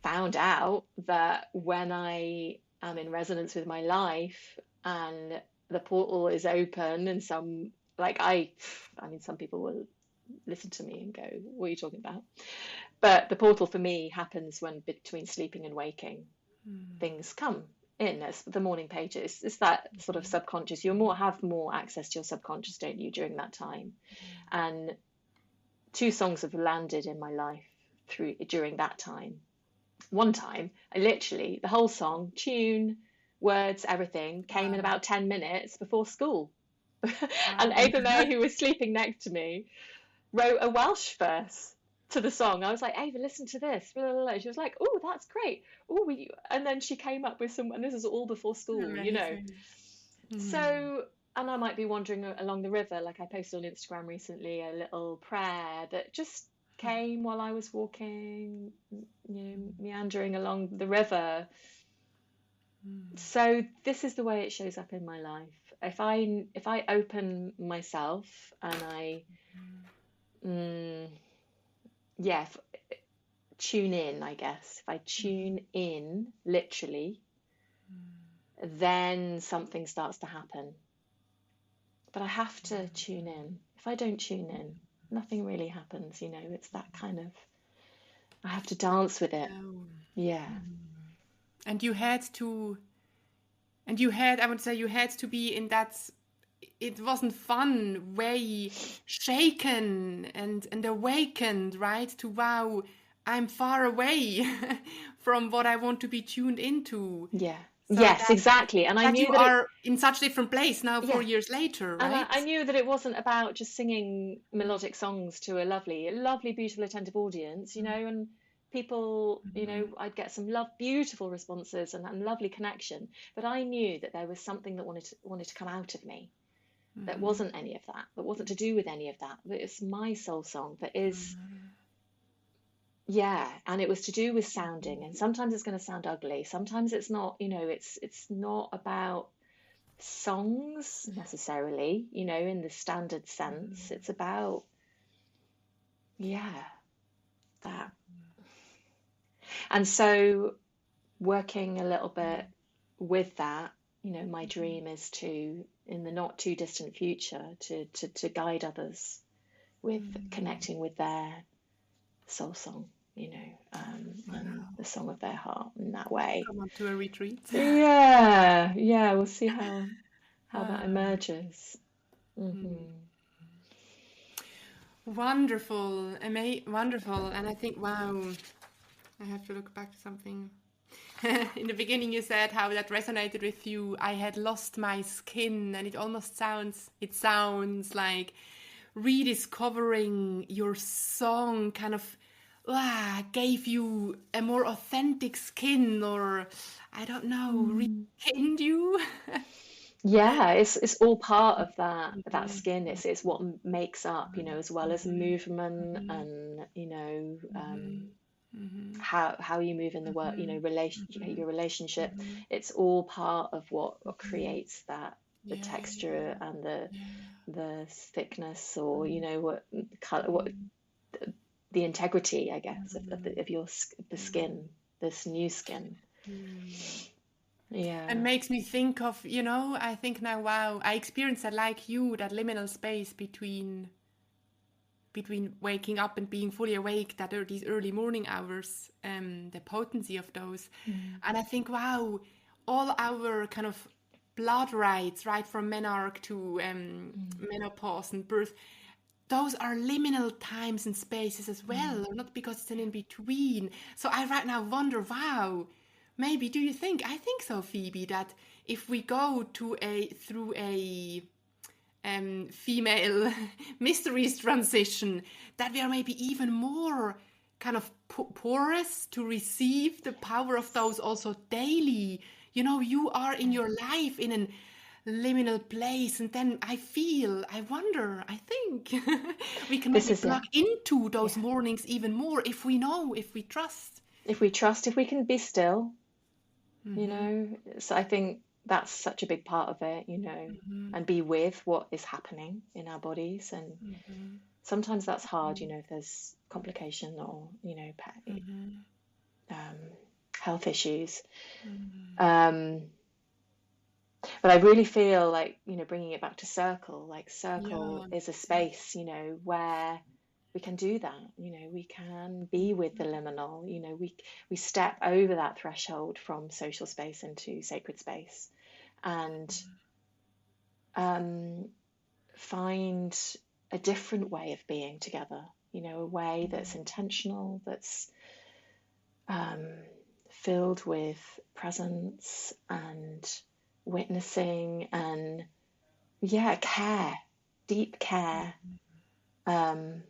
found out that when I am in resonance with my life and the portal is open and some people will listen to me and go, what are you talking about? But the portal for me happens when between sleeping and waking, things come in as the morning pages. It's that sort of subconscious. You have more access to your subconscious, don't you, during that time? And 2 songs have landed in my life during that time. One time, I literally, the whole song, tune, words, everything, came in about 10 minutes before school. And Wow. Ava May, who was sleeping next to me, wrote a Welsh verse to the song. I was like, Ava, listen to this. Blah, blah, blah. She was like, oh, that's great. Oh, and then she came up with some, and this is all before school, you know. Amazing. So, and I might be wandering along the river, like I posted on Instagram recently, a little prayer that just came while I was walking, meandering along the river. So this is the way it shows up in my life. If I open myself and I, yeah, tune in, I guess. If I tune in, literally, then something starts to happen. But I have to tune in. If I don't tune in, nothing really happens, you know. It's that kind of, I have to dance with it. Yeah. And you had to, I would say you had to be in that, it wasn't fun, way shaken and awakened, right? To wow, I'm far away from what I want to be tuned into. Yeah. So Yes, exactly. And I that knew you that are in such different place now, yeah. 4 years later, And right? I knew that it wasn't about just singing melodic songs to a lovely, beautiful, attentive audience, you know, and people, you know, I'd get some beautiful responses and lovely connection. But I knew that there was something that wanted to come out of me. That wasn't any of that. That wasn't to do with any of that. That it's my soul song that is, yeah, and it was to do with sounding. And sometimes it's going to sound ugly. Sometimes it's not, you know, it's not about songs necessarily, you know, in the standard sense. It's about, yeah, that. And so working a little bit with that, you know, my dream is to, in the not too distant future, to guide others with connecting with their soul song, you know, and the song of their heart in that way. Come on to a retreat. Yeah, we'll see how that emerges. Wonderful, wonderful. And I think, wow, I have to look back to something. In the beginning you said how that resonated with you. I had lost my skin, and it sounds like rediscovering your song kind of gave you a more authentic skin, or I don't know, reskinned you. Yeah, it's all part of that skin. It's what makes up, you know, as well as movement and, you know, how you move in the world, you know, your relationship. It's all part of what creates the texture and the thickness, or, you know, what color, what the integrity, I guess, of the skin, this new skin. Yeah. And makes me think of, you know, I think now, wow, I experienced that like you, that liminal space between waking up and being fully awake, that are these early morning hours, the potency of those. And I think, wow, all our kind of blood rites, right, from menarche to menopause and birth, those are liminal times and spaces as well, or not because it's an in-between. So I right now wonder, wow, maybe, do you think, I think so, Phoebe, that if we go through a female mysteries transition, that we are maybe even more kind of porous to receive the power of those also daily. You know, you are in your life in an liminal place, and then I wonder, I think we can maybe plug into those mornings even more if we know, if we trust. If we can be still, you know. So I think that's such a big part of it, you know, and be with what is happening in our bodies. And sometimes that's hard, you know, if there's complication or, you know, health issues. But I really feel like, you know, bringing it back to Circle, like Circle is a space, you know, where we can do that, you know, we can be with the liminal, you know, we step over that threshold from social space into sacred space, and find a different way of being together, you know, a way that's intentional, that's filled with presence and witnessing and care, deep care, and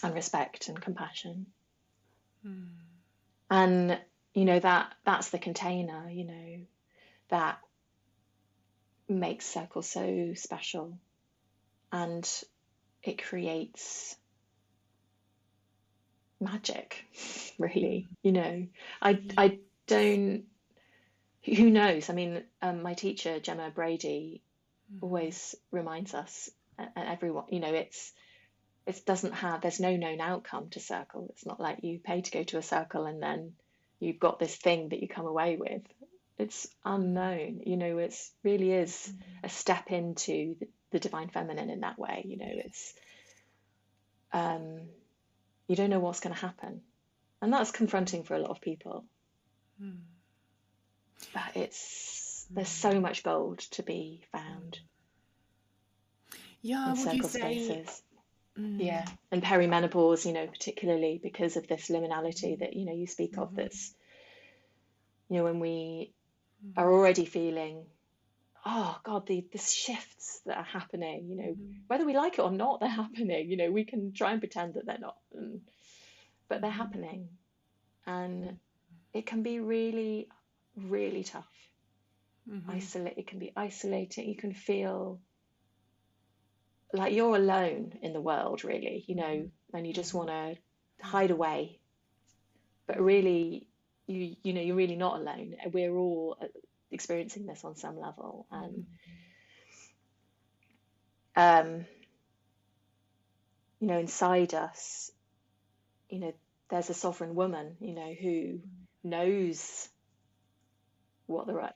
respect and compassion. And, that's the container, that makes Circle so special. And it creates magic, really. I don't, who knows? I mean, my teacher, Gemma Brady, always reminds us, and everyone, there's no known outcome to Circle. It's not like you pay to go to a Circle and then you've got this thing that you come away with. It's unknown. It really is a step into the divine feminine in that way. It's you don't know what's going to happen, and that's confronting for a lot of people. But there's so much gold to be found in Would you Circle say? spaces. Yeah, and perimenopause, particularly because of this liminality that you speak of. That's when we are already feeling, oh God, the shifts that are happening. Whether we like it or not, they're happening. We can try and pretend that they're not, but they're happening, and it can be really, really tough. It can be isolating. You can feel like you're alone in the world, really, and you just want to hide away. But really, you're really not alone. We're all experiencing this on some level, and inside us, there's a sovereign woman, who knows what the right,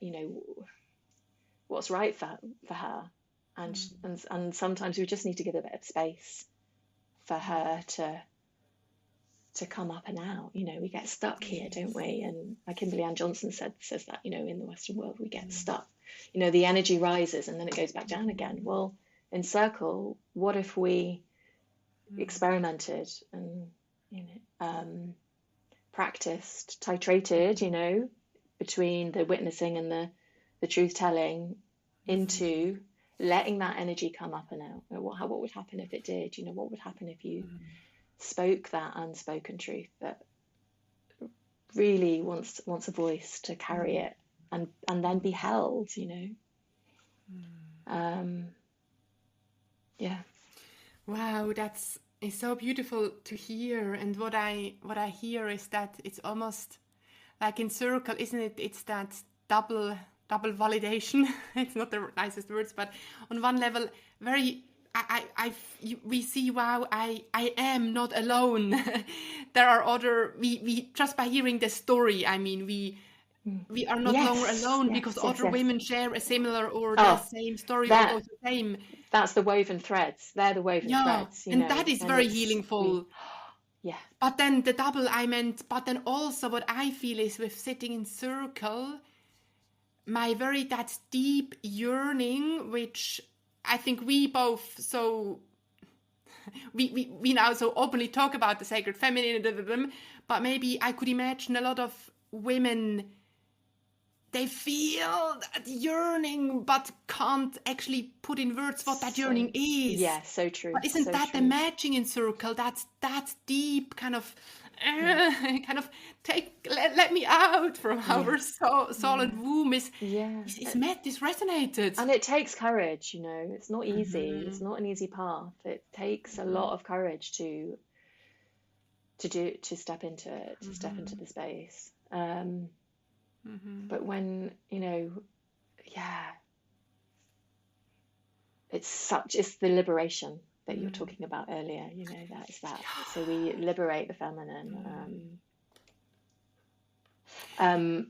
what's right for her. And sometimes we just need to give a bit of space for her to come up and out. We get stuck here, don't we? And like Kimberly Ann Johnson says that, in the Western world, we get stuck. The energy rises and then it goes back down again. Well, in Circle, what if we experimented and practiced, titrated, between the witnessing and the truth telling into letting that energy come up and out. What would happen if it did? What would happen if you spoke that unspoken truth that really wants a voice to carry it and then be held, yeah. Wow, it's so beautiful to hear. And what I hear is that it's almost like in Circle, isn't it? It's that double validation. It's not the nicest words, but on one level, we see, wow, I am not alone. There are other, we just by hearing the story, we are not longer alone, because other women share a similar or the same story, or both the same. That's the woven threads. They're the woven threads. And that is very healingful. Yeah. But then the double but then also what I feel is with sitting in Circle, that deep yearning, which I think we both we now so openly talk about the sacred feminine, but maybe I could imagine a lot of women, they feel that yearning but can't actually put in words what that yearning is. Yeah, so true. But isn't that the matching in Circle? That's deep kind of let me out from our soul and womb is met, is resonated. And it takes courage, it's not easy. It's not an easy path. It takes a lot of courage to step into it, to step into the space. But when, it's the liberation that you were talking about earlier, that is that. So we liberate the feminine, and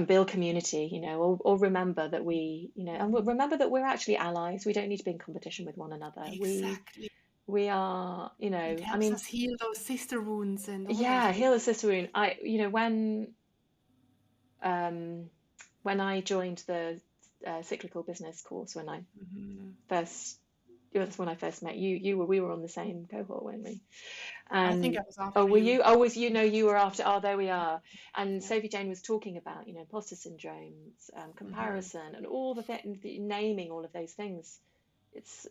build community, or remember that and remember that we're actually allies. We don't need to be in competition with one another. Exactly. We are, it helps us heal those sister wounds and heal the sister wound. When I joined the cyclical business course, when I first that's when I first met you. We were on the same cohort, weren't we? I think I was after Were you. you? Oh, was you were after? Oh, there we are. And Sophie Jane was talking about, imposter syndromes, comparison, and all the naming all of those things. It's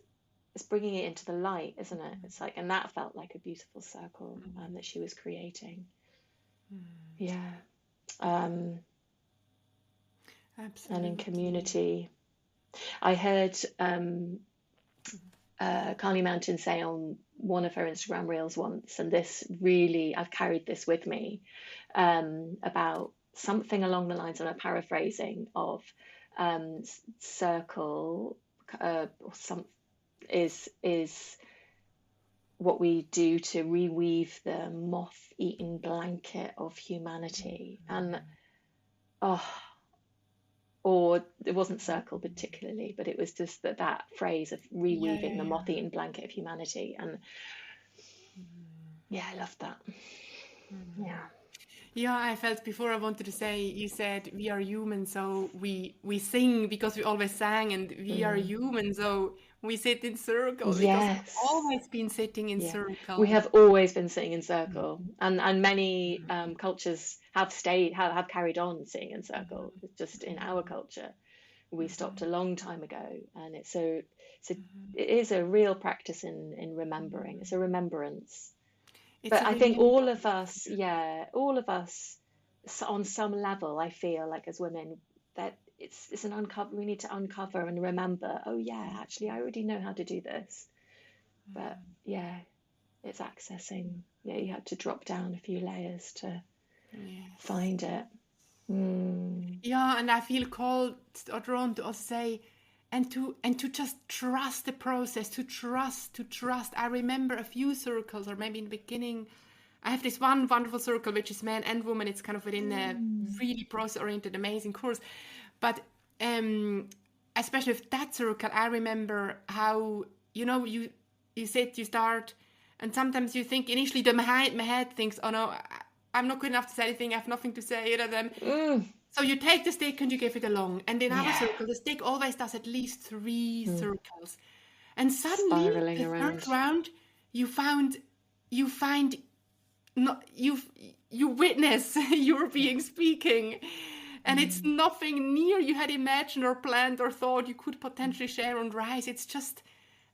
bringing it into the light, isn't it? It's like, and that felt like a beautiful circle that she was creating. Yeah. Absolutely. And in community, I heard Carly Mountain say on one of her Instagram reels once, and this really, I've carried this with me, about something along the lines, and I'm paraphrasing, of circle, or some is what we do to reweave the moth-eaten blanket of humanity. And or it wasn't circle particularly, but it was just that phrase of reweaving the moth-eaten blanket of humanity. And I love that. Yeah, I felt before, I wanted to say, you said we are human, so we sing because we always sang, and we are human, so we sit in circle, because we've always been sitting in circle. We have always been sitting in circle, and many cultures have carried on sitting in circle. It's just in our culture, we stopped a long time ago, and it is a real practice in remembering. It's a remembrance. But I think all of us, on some level, I feel like as women, that it's an uncover. We need to uncover and remember. Oh yeah, actually, I already know how to do this. But it's accessing. Yeah, you have to drop down a few layers to find it. Yeah, and I feel called or drawn to also say, and to just trust the process, to trust. I remember a few circles, or maybe in the beginning, I have this one wonderful circle, which is man and woman. It's kind of within a really process-oriented, amazing course. But especially with that circle, I remember how, you sit, you start, and sometimes you think initially, my head thinks, oh no, I'm not good enough to say anything, I have nothing to say. So you take the stick and you give it along. And in our circle, the stick always does at least 3 circles. And suddenly, spiraling the around. third round, you witness your being speaking. And it's nothing near you had imagined or planned or thought you could potentially share on Rise. It's just,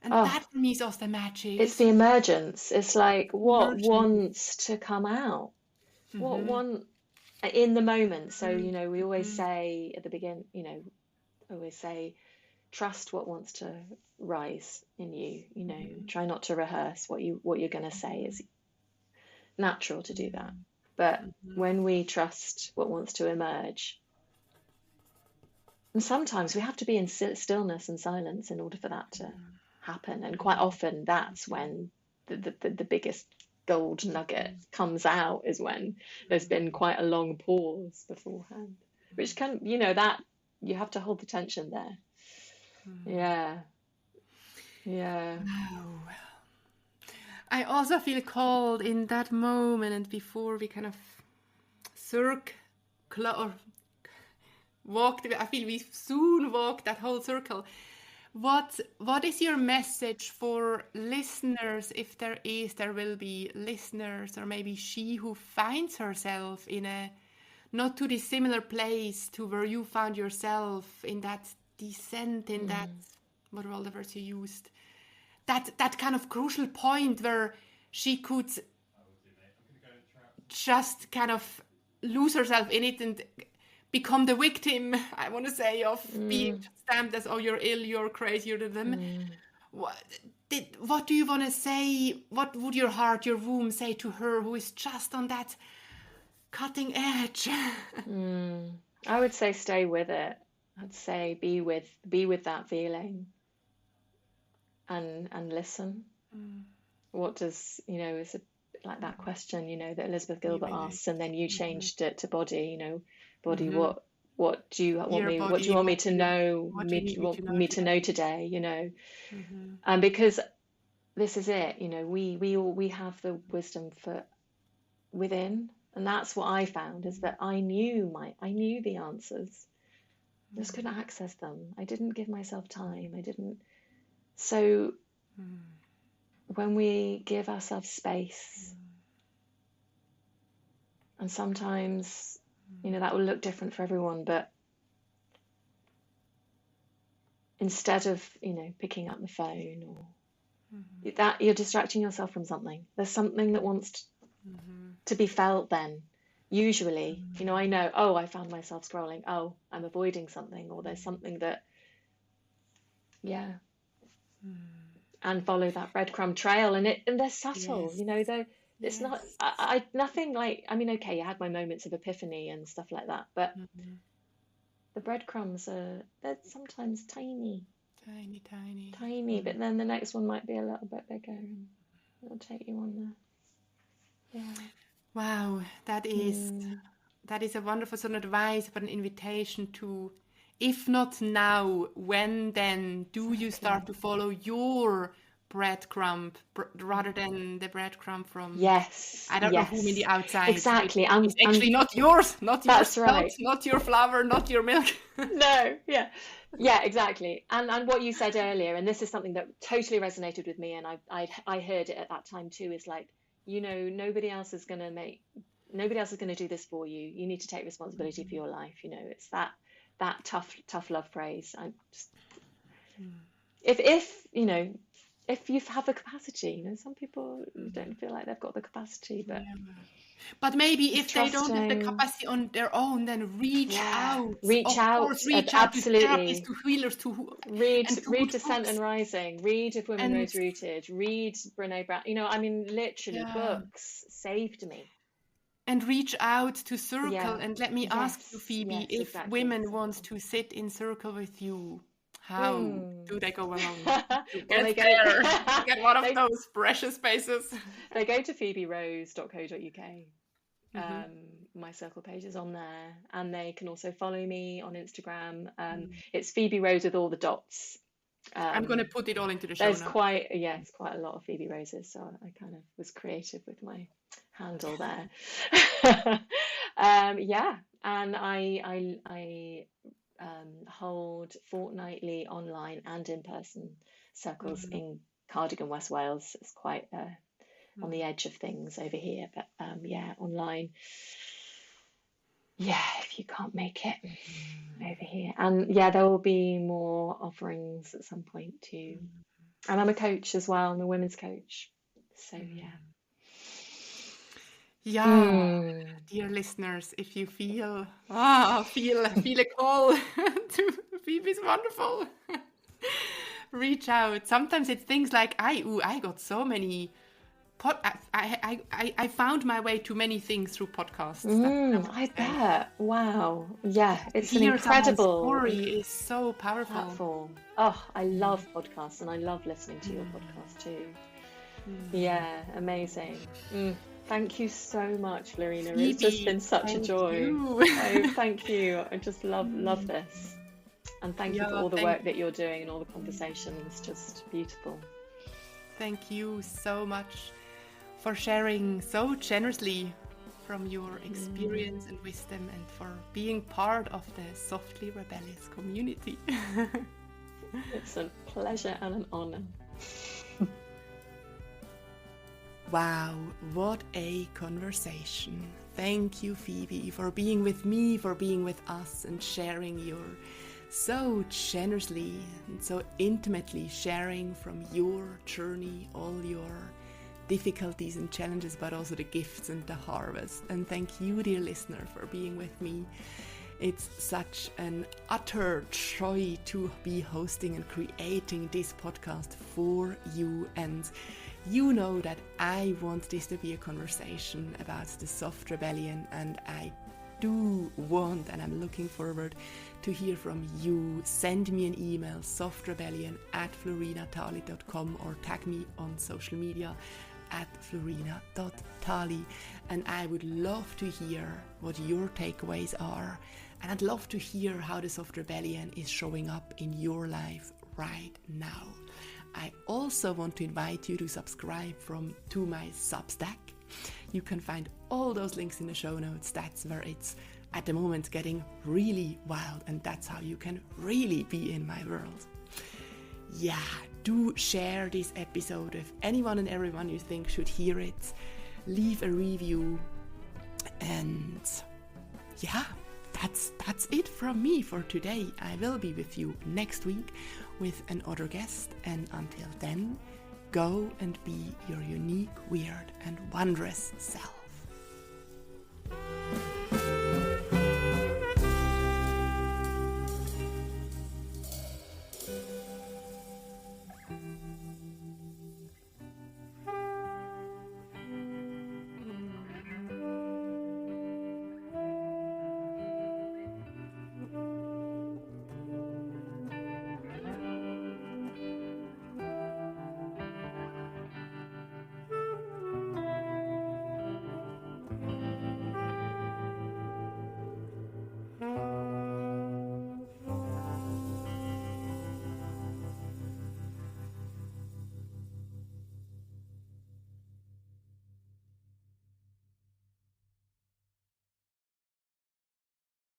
and that for me is also the magic. It's the emergence. It's like what wants to come out. What one in the moment. So, we always say at the beginning, always say, trust what wants to rise in you. Try not to rehearse what you're going to say. Is natural to do that. But when we trust what wants to emerge, and sometimes we have to be in stillness and silence in order for that to happen. And quite often that's when the biggest gold nugget comes out, is when there's been quite a long pause beforehand, which can, that you have to hold the tension there. Wow. I also feel called in that moment, and before we kind of or walked, I feel we soon walk that whole circle. What is your message for listeners, if there will be listeners, or maybe she who finds herself in a not too dissimilar place to where you found yourself, in that descent, in that, what were all the words you used, that kind of crucial point where she could just kind of lose herself in it and become the victim, I want to say, of being stamped as, oh, you're ill, you're crazy, you're them. What do you want to say? What would your heart, your womb say to her who is just on that cutting edge? I would say stay with it. I'd say be with that feeling and listen. What does, is it like that question, that Elizabeth Gilbert asks, and then you changed it to body, body, what do you want me to know? Me to know today, and because this is it, we have the wisdom for within, and that's what I found, is that I knew the answers, I just couldn't access them. I didn't give myself time. So when we give ourselves space, and sometimes, that will look different for everyone, but instead of, picking up the phone or that, you're distracting yourself from something. There's something that wants to be felt then. Usually, I know, oh, I found myself scrolling. Oh, I'm avoiding something, or there's something that, and follow that breadcrumb trail. And they're subtle, it's not, nothing like, okay, I had my moments of epiphany and stuff like that, but the breadcrumbs they're sometimes tiny, but then the next one might be a little bit bigger and it'll take you on there. Yeah. Wow, that is a wonderful sort of advice, but an invitation to, if not now, when then do you start to follow your breadcrumb rather than the breadcrumb from I don't know whom in the outside. Exactly. It's actually not yours, not your that's right. not your flour, not your milk. No, yeah, exactly. And what you said earlier, and this is something that totally resonated with me, and I heard it at that time too, is like, nobody else is going to do this for you. You need to take responsibility for your life. It's that tough love phrase. I just, if you have the capacity, some people don't feel like they've got the capacity, but maybe if they don't have the capacity on their own, then reach out. Reach out to therapists, to healers, to read Descent and Rising, read If Women Rose Rooted, read Brene Brown. Literally books saved me. And reach out to Circle. And let me ask you, Phoebe, if women want to sit in Circle with you, how do they go along? Get one of those precious spaces. They go to phoeberose.co.uk. My Circle page is on there, and they can also follow me on Instagram. It's Phoebe Rose with all the dots. I'm going to put it all into the show notes. There's quite a lot of Phoebe Roses, so I kind of was creative with my handle there. And I hold fortnightly online and in-person circles in Cardigan, West Wales. It's quite on the edge of things over here, but online. If you can't make it over here. And there will be more offerings at some point too. And I'm a coach as well. I'm a women's coach. So dear listeners, if you feel a call to Phoebe's wonderful, reach out. Sometimes it's things like I got so many I found my way to many things through podcasts. I bet. Wow. Yeah, it's an incredible story. Is so powerful platform. Oh, I love podcasts, and I love listening to your podcast too. Yeah, amazing. Thank you so much, Florina. Phoebe, it's just been such a joy. Thank you. I just love this. And thank you for all the work that you're doing and all the conversations. Just beautiful. Thank you so much for sharing so generously from your experience and wisdom, and for being part of the Softly Rebellious community. It's a pleasure and an honor. Wow, what a conversation. Thank you, Phoebe, for being with me, for being with us, and sharing so generously and so intimately sharing from your journey, all your difficulties and challenges, but also the gifts and the harvest. And thank you, dear listener, for being with me. It's such an utter joy to be hosting and creating this podcast for you. And you know that I want this to be a conversation about the soft rebellion, and I do want, and I'm looking forward to hear from you. Send me an email, softrebellion@florinatali.com, or tag me on social media @florina.tali, and I would love to hear what your takeaways are, and I'd love to hear how the soft rebellion is showing up in your life right now. I also want to invite you to subscribe to my Substack. You can find all those links in the show notes. That's where it's at the moment getting really wild, and that's how you can really be in my world. Do share this episode with anyone and everyone you think should hear it. Leave a review. And yeah, that's it from me for today. I will be with you next week with another guest. And until then, go and be your unique, weird, and wondrous self.